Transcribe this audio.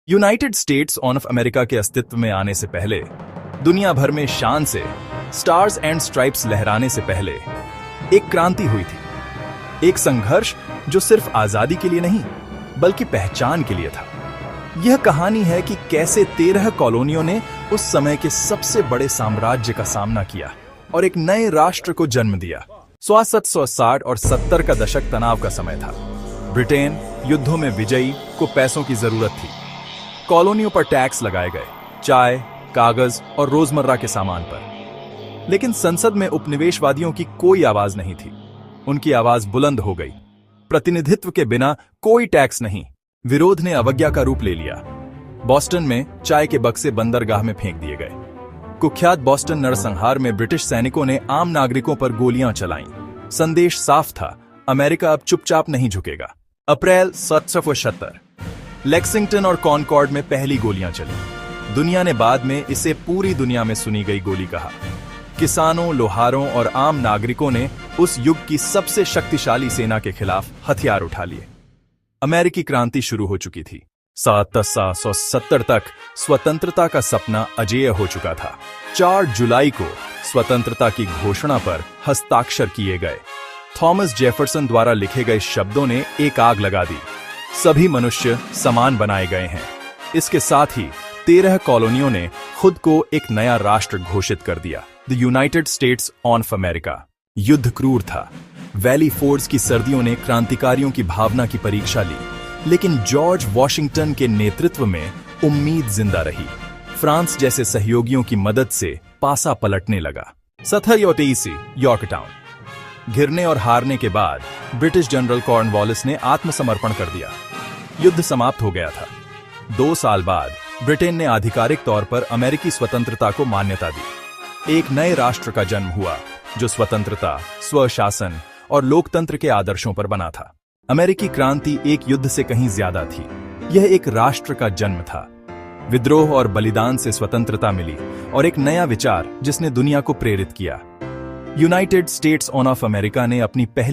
United states of America के अस्तित्व में आने से पहले, दुनिया भर में शान से स्टार्स एंड स्ट्राइप्स लहराने से पहले एक क्रांति हुई थी। एक संघर्ष जो सिर्फ आजादी के लिए नहीं बल्कि पहचान के लिए था। यह कहानी है कि कैसे 13 कॉलोनियों ने उस समय के सबसे बड़े साम्राज्य का सामना किया और एक नए राष्ट्र को जन्म दिया। 1760 और 70 का दशक तनाव का समय था। ब्रिटेन युद्धों में विजयी को पैसों की जरूरत थी। कॉलोनियों पर टैक्स लगाए गए, चाय, कागज और रोजमर्रा के सामान पर। लेकिन संसद में उपनिवेशवादियों की कोई आवाज नहीं थी। उनकी आवाज बुलंद हो गई। प्रतिनिधित्व के बिना कोई टैक्स नहीं। विरोध ने अवज्ञा का रूप ले लिया। बॉस्टन में चाय के बक्से बंदरगाह में फेंक दिए गए। कुख्यात बॉस्टन नरसंहार में ब्रिटिश सैनिकों ने आम नागरिकों पर गोलियां चलाईं। संदेश साफ था, अमेरिका अब चुपचाप नहीं झुकेगा। अप्रैल 1775, लेक्सिंगटन और कॉनकॉर्ड में पहली गोलियां चली। दुनिया ने बाद में इसे पूरी दुनिया में सुनी गई गोली कहा। किसानों, लोहारों और आम नागरिकों ने उस युग की सबसे शक्तिशाली सेना के खिलाफ हथियार उठा लिए। अमेरिकी क्रांति शुरू हो चुकी थी। 1770 तक स्वतंत्रता का सपना अजेय हो चुका था। 4 जुलाई को स्वतंत्रता की घोषणा पर हस्ताक्षर किए गए। थॉमस जेफरसन द्वारा लिखे गए शब्दों ने एक आग लगा दी। सभी मनुष्य समान बनाए गए हैं। इसके साथ ही 13 कॉलोनियों ने खुद को एक नया राष्ट्र घोषित कर दिया, the United states of America. युद्ध क्रूर था। वैली फोर्ड्स की सर्दियों ने क्रांतिकारियों की भावना की परीक्षा ली, लेकिन जॉर्ज वॉशिंगटन के नेतृत्व में उम्मीद जिंदा रही। फ्रांस जैसे सहयोगियों की मदद से पासा पलटने लगा। 1783 यॉर्कटाउन घिरने और हारने के बाद ब्रिटिश जनरल कॉर्नवालिस ने आत्मसमर्पण कर दिया। युद्ध समाप्त हो गया था। 2 साल बाद ब्रिटेन ने आधिकारिक तौर पर अमेरिकी स्वतंत्रता को मान्यता दी। एक नए राष्ट्र का जन्म हुआ जो स्वतंत्रता, स्वशासन और लोकतंत्र के आदर्शों पर बना था। अमेरिकी क्रांति एक युद्ध से कहीं ज्यादा थी। यह एक राष्ट्र का जन्म था। विद्रोह और बलिदान से स्वतंत्रता मिली और एक नया विचार जिसने दुनिया को प्रेरित किया। यूनाइटेड स्टेट्स ऑफ अमेरिका ने अपनी पहली